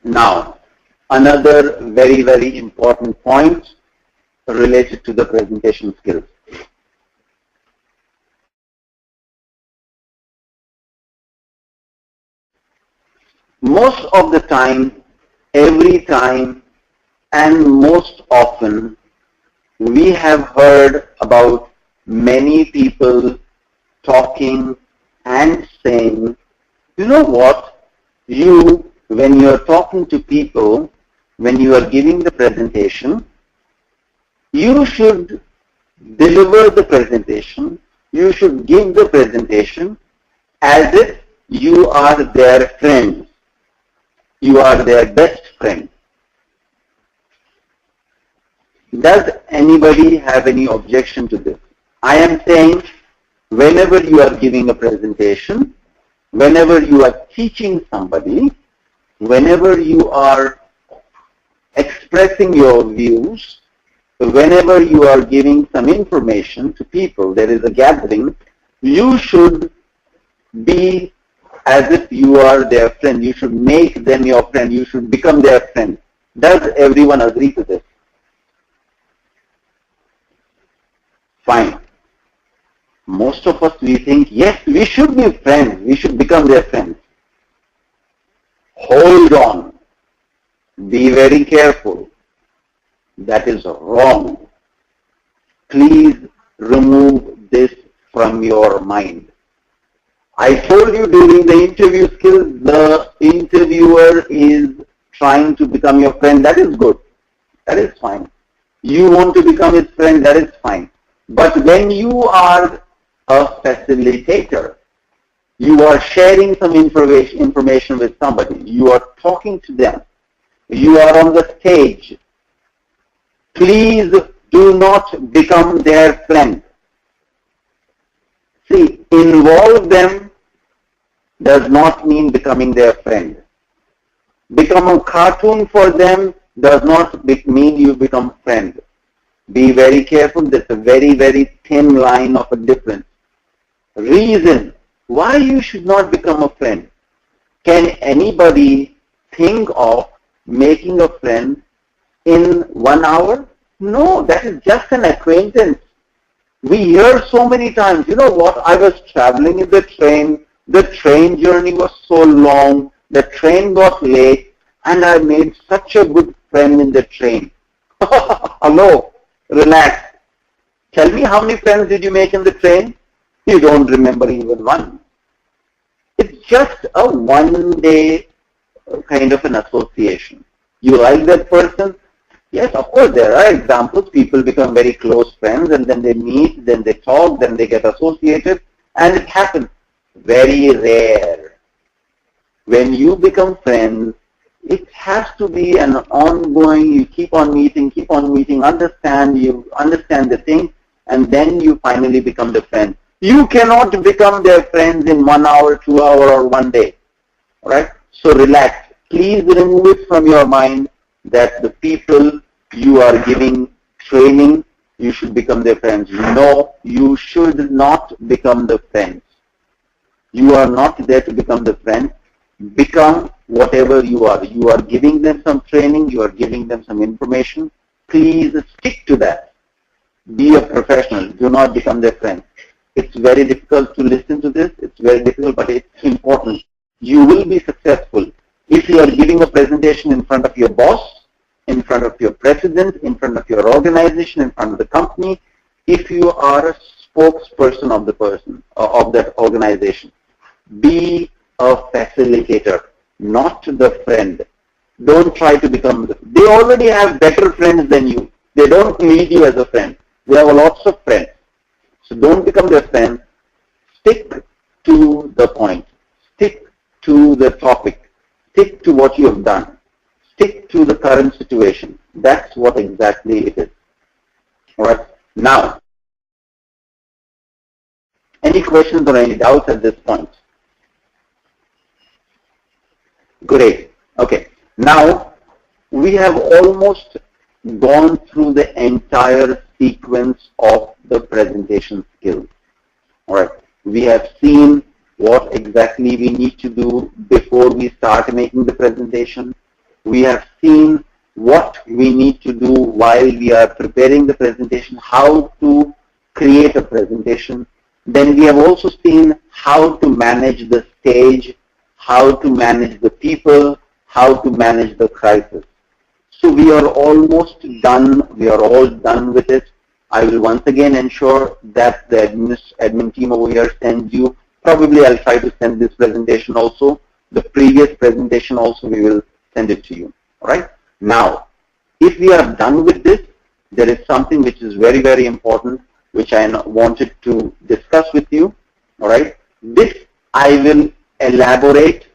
Now, another very, very important point related to the presentation skills. Most of the time, every time, and most often, we have heard about many people talking and saying, you know what, when you are talking to people, when you are giving the presentation, you should deliver the presentation, you should give the presentation as if you are their friend, you are their best friend. Does anybody have any objection to this? I am saying whenever you are giving a presentation, whenever you are teaching somebody, whenever you are expressing your views, whenever you are giving some information to people, there is a gathering, you should be as if you are their friend. You should make them your friend. You should become their friend. Does everyone agree to this? Fine. Most of us, we think, yes, we should be friends. We should become their friends. Hold on. Be very careful. That is wrong. Please remove this from your mind. I told you during the interview skills, the interviewer is trying to become your friend. That is good. That is fine. You want to become his friend. That is fine. But when you are a facilitator, you are sharing some information with somebody, you are talking to them, you are on the stage, please do not become their friend. See, involve them does not mean becoming their friend. Become a cartoon for them does not mean you become friend. Be very careful. That's a very, very thin line of a difference. Reason why you should not become a friend. Can anybody think of making a friend in 1 hour? No, that is just an acquaintance. We hear so many times, you know what, I was traveling in the train journey was so long, the train got late, and I made such a good friend in the train. Hello, relax. Tell me, how many friends did you make in the train? You don't remember even one. It's just a one-day kind of an association. You like that person? Yes, of course, there are examples. People become very close friends, and then they meet, then they talk, then they get associated, and it happens. Very rare. When you become friends, it has to be an ongoing, you keep on meeting, understand the thing, and then you finally become the friend. You cannot become their friends in 1 hour, 2 hours, or 1 day. All right? So relax. Please remove it from your mind that the people you are giving training, you should become their friends. No, you should not become the friends. You are not there to become the friend. Become whatever you are. You are giving them some training. You are giving them some information. Please stick to that. Be a professional. Do not become their friend. It's very difficult to listen to this. It's very difficult, but it's important. You will be successful if you are giving a presentation in front of your boss, in front of your president, in front of your organization, in front of the company, if you are a spokesperson of that organization. Be a facilitator, not the friend. Don't try to become they already have better friends than you. They don't need you as a friend. They have lots of friends. So don't become their friend. Stick to the point. Stick to the topic. Stick to what you have done. Stick to the current situation. That's what exactly it is. All right. Now, any questions or any doubts at this point? Great. Okay. Now, we have almost gone through the entire sequence of the presentation skills. All right. We have seen what exactly we need to do before we start making the presentation. We have seen what we need to do while we are preparing the presentation, how to create a presentation. Then we have also seen how to manage the stage, how to manage the people, how to manage the crisis. So we are almost done. We are all done with it. I will once again ensure that the admin team over here sends you. Probably I'll try to send this presentation also. The previous presentation also, we will send it to you. All right. Now, if we are done with this, there is something which is very, very important, which I wanted to discuss with you. All right. This I will elaborate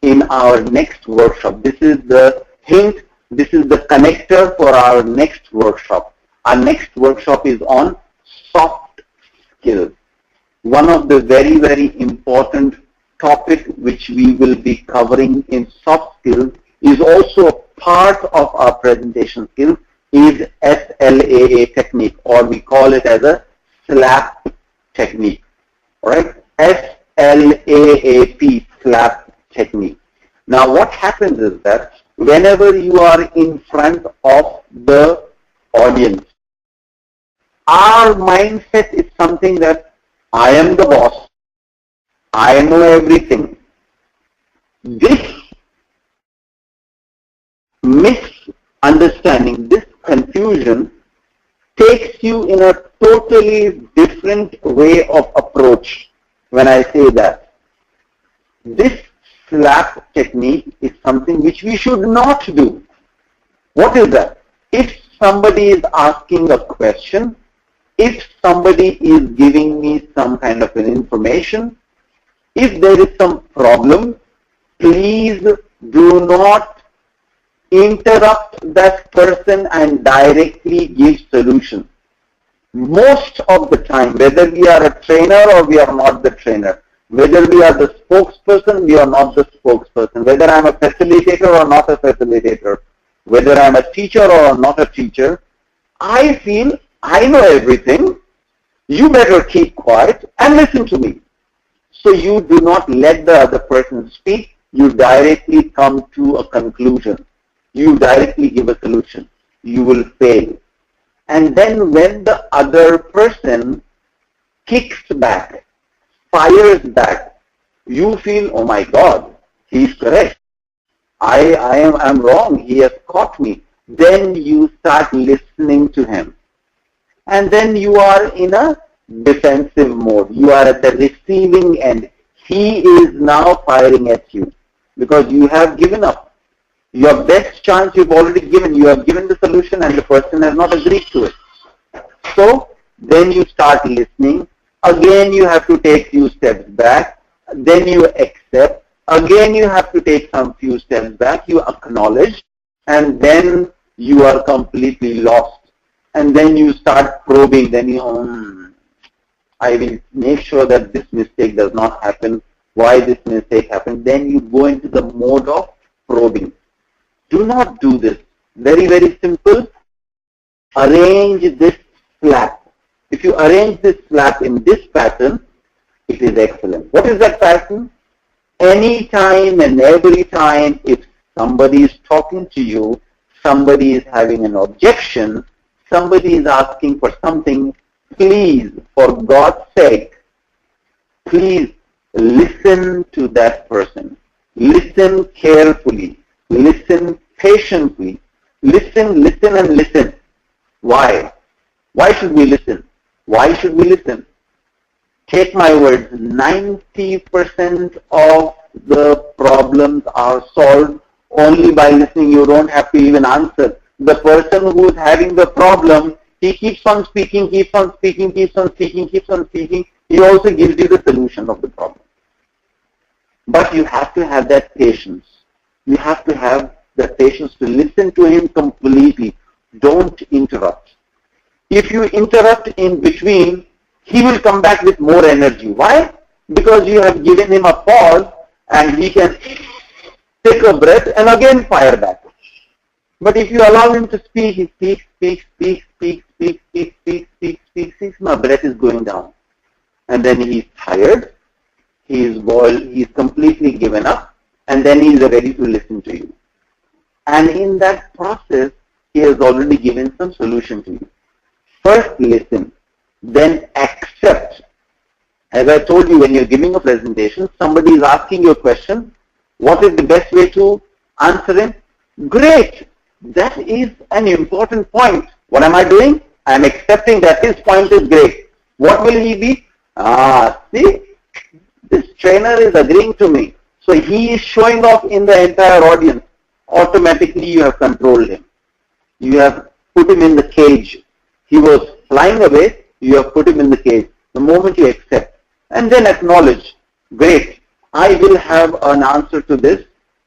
in our next workshop. This is the hint. This is the connector for our next workshop. Our next workshop is on soft skills. One of the very, very important topic which we will be covering in soft skills is also a part of our presentation skills is SLAA technique, or we call it as a SLAP technique. All right, SLAAP, SLAP technique. Now what happens is that whenever you are in front of the audience, our mindset is something that I am the boss, I know everything. This misunderstanding, this confusion takes you in a totally different way of approach. When I say that, this SLAP technique is something which we should not do. What is that? If somebody is asking a question, if somebody is giving me some kind of an information, if there is some problem, please do not interrupt that person and directly give solution. Most of the time, whether we are a trainer or we are not the trainer, whether we are the spokesperson, we are not the spokesperson, whether I am a facilitator or not a facilitator, whether I am a teacher or not a teacher, I feel I know everything. You better keep quiet and listen to me. So you do not let the other person speak. You directly come to a conclusion. You directly give a solution. You will fail. And then when the other person kicks back, fires back, you feel, oh my God, he's correct. I'm wrong. He has caught me. Then you start listening to him. And then you are in a defensive mode. You are at the receiving end. He is now firing at you because you have given up. Your best chance you've already given. You have given the solution and the person has not agreed to it. So then you start listening. Again you have to take few steps back. Then you accept. Again you have to take some few steps back. You acknowledge. And then you are completely lost. And then you start probing. Then you, I will make sure that this mistake does not happen. Why this mistake happened? Then you go into the mode of probing. Do not do this. Very, very simple. Arrange this flap. If you arrange this flap in this pattern, it is excellent. What is that pattern? Anytime and every time if somebody is talking to you, somebody is having an objection, somebody is asking for something, please, for God's sake, please listen to that person. Listen carefully. Listen patiently. Listen, listen, and listen. Why? Why should we listen? Why should we listen? Take my words, 90% of the problems are solved only by listening. You don't have to even answer. The person who is having the problem, he keeps on speaking, keeps on speaking, keeps on speaking, keeps on speaking. He also gives you the solution of the problem. But you have to have that patience. You have to have the patience to listen to him completely. Don't interrupt. If you interrupt in between, he will come back with more energy. Why? Because you have given him a pause and he can take a breath and again fire back. But if you allow him to speak, he speaks, my breath is going down. And then he's tired, he's completely given up, and then he's ready to listen to you. And in that process, he has already given some solution to you. First listen, then accept. As I told you, when you're giving a presentation, somebody is asking you a question. What is the best way to answer him? Great. That is an important point. What am I doing? I am accepting that his point is great. What will he be? See, this trainer is agreeing to me. So he is showing off in the entire audience. Automatically you have controlled him. You have put him in the cage. He was flying away. You have put him in the cage. The moment you accept and then acknowledge, great, I will have an answer to this.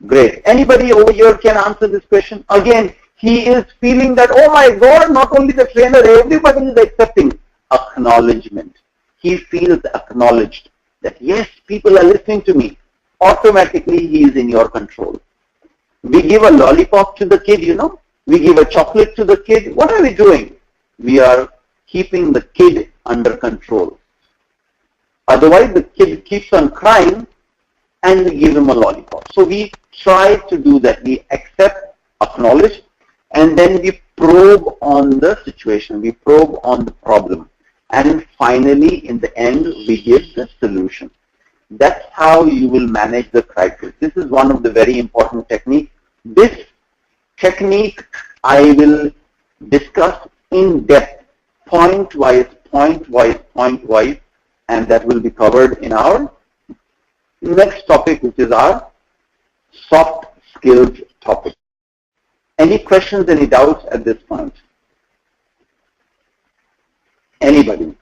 Great. Anybody over here can answer this question? Again, he is feeling that, oh my God, not only the trainer, everybody is accepting. Acknowledgement. He feels acknowledged that yes, people are listening to me. Automatically he is in your control. We give a lollipop to the kid, we give a chocolate to the kid. What are we doing? We are keeping the kid under control. Otherwise the kid keeps on crying and we give him a lollipop. So we try to do that. We accept, acknowledge, and then we probe on the situation. We probe on the problem. And finally, in the end, we give the solution. That's how you will manage the crisis. This is one of the very important techniques. This technique I will discuss in depth, point-wise, and that will be covered in our next topic, which is our soft skills topic. Any questions, any doubts at this point? Anybody?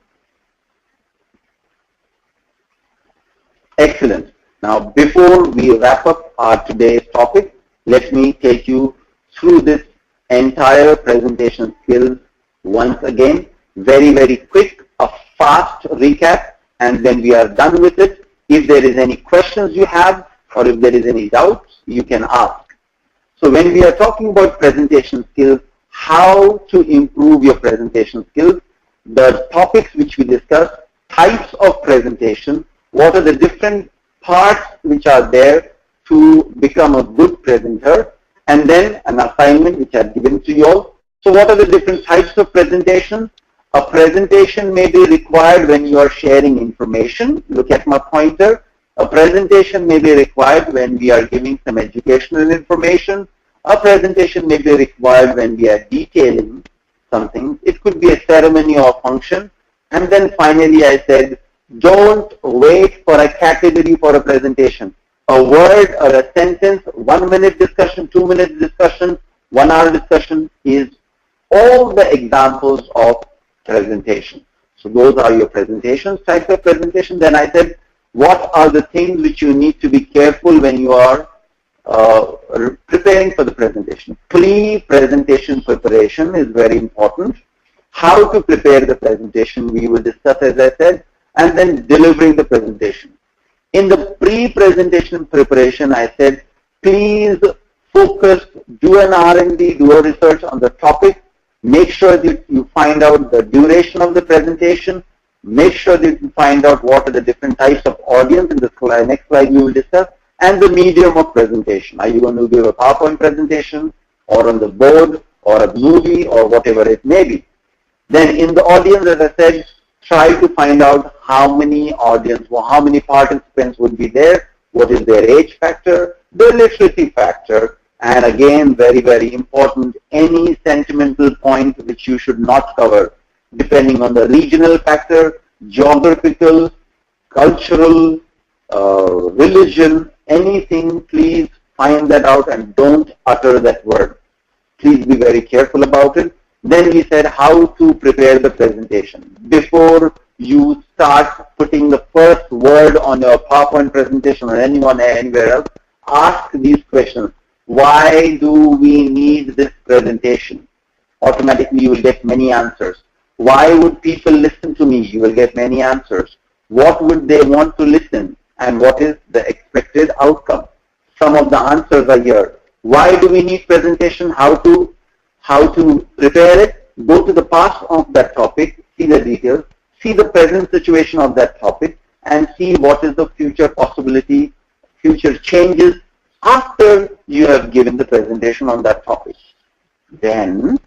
Excellent. Now, before we wrap up our today's topic, let me take you through this entire presentation skills once again. Very, very quick, a fast recap, and then we are done with it. If there is any questions you have, or if there is any doubts, you can ask. So when we are talking about presentation skills, how to improve your presentation skills, the topics which we discussed, types of presentation, what are the different parts which are there to become a good presenter, and then an assignment which I have given to you all. So what are the different types of presentation? A presentation may be required when you are sharing information. Look at my pointer. A presentation may be required when we are giving some educational information. A presentation may be required when we are detailing something. It could be a ceremony or function. And then finally I said, don't wait for a category for a presentation. A word or a sentence, 1 minute discussion, 2 minute discussion, 1 hour discussion is all the examples of presentation. So those are your presentations, types of presentation. Then I said, what are the things which you need to be careful when you are preparing for the presentation? Pre-presentation preparation is very important. How to prepare the presentation we will discuss, as I said, and then delivering the presentation. In the pre-presentation preparation, I said, please focus, do an R&D, do a research on the topic. Make sure that you find out the duration of the presentation. Make sure that you find out what are the different types of audience. In the next slide we will discuss. And the medium of presentation. Are you going to give a PowerPoint presentation or on the board or a movie or whatever it may be? Then in the audience, as I said, try to find out how many audience or how many participants would be there, what is their age factor, the literacy factor, and again, very, very important, any sentimental point which you should not cover, depending on the regional factor, geographical, cultural, religion, anything, please find that out and don't utter that word. Please be very careful about it. Then we said how to prepare the presentation. Before you start putting the first word on your PowerPoint presentation or anyone anywhere else, ask these questions. Why do we need this presentation? Automatically you will get many answers. Why would people listen to me? You will get many answers. What would they want to listen? And what is the expected outcome? Some of the answers are here. Why do we need presentation? How to prepare it? Go to the past of that topic, see the details, see the present situation of that topic, and see what is the future possibility, future changes, after you have given the presentation on that topic. Then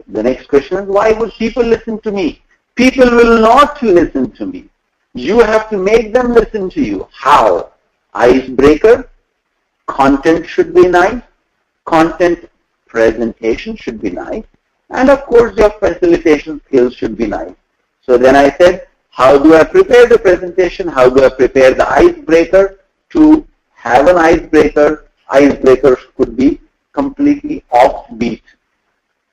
the next question is, why would people listen to me? People will not listen to me. You have to make them listen to you. How? Icebreaker. Content should be nice. Content presentation should be nice. And of course, your facilitation skills should be nice. So then I said, how do I prepare the presentation? How do I prepare the icebreaker? To have an icebreaker, icebreakers could be completely offbeat.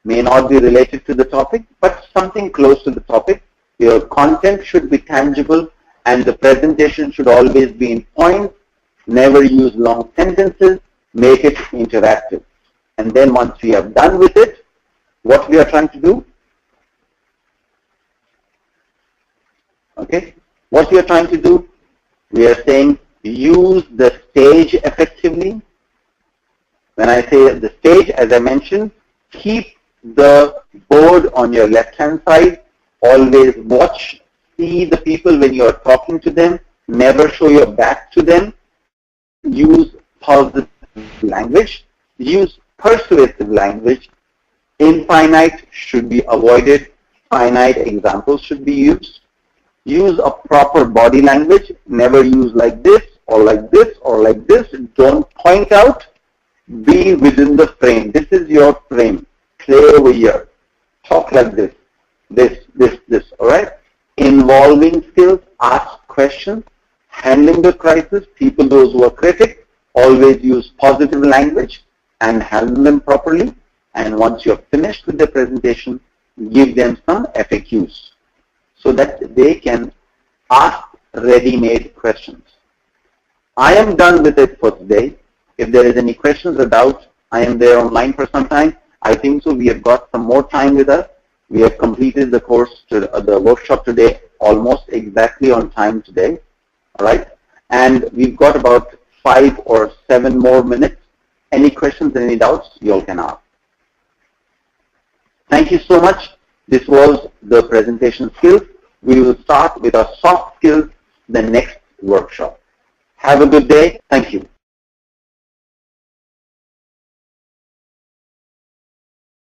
May not be related to the topic, but something close to the topic. Your content should be tangible and the presentation should always be in points. Never use long sentences. Make it interactive. And then once we are done with it, what we are trying to do? Okay. What we are trying to do? We are saying use the stage effectively. When I say the stage, as I mentioned, keep the board on your left-hand side. Always watch, see the people when you are talking to them. Never show your back to them. Use positive language. Use persuasive language. Infinite should be avoided. Finite examples should be used. Use a proper body language. Never use like this or like this or like this. Don't point out. Be within the frame. This is your frame. Play over here. Talk like this. This. All right? Involving skills. Ask questions. Handling the crisis. People, those who are critics, always use positive language and handle them properly. And once you're finished with the presentation, give them some FAQs so that they can ask ready-made questions. I am done with it for today. If there is any questions or doubts, I am there online for some time. I think so. We have got some more time with us. We have completed the course, the workshop today, almost exactly on time today. All right? And we've got about 5 or 7 more minutes. Any questions, any doubts, you all can ask. Thank you so much. This was the presentation skills. We will start with our soft skills the next workshop. Have a good day. Thank you.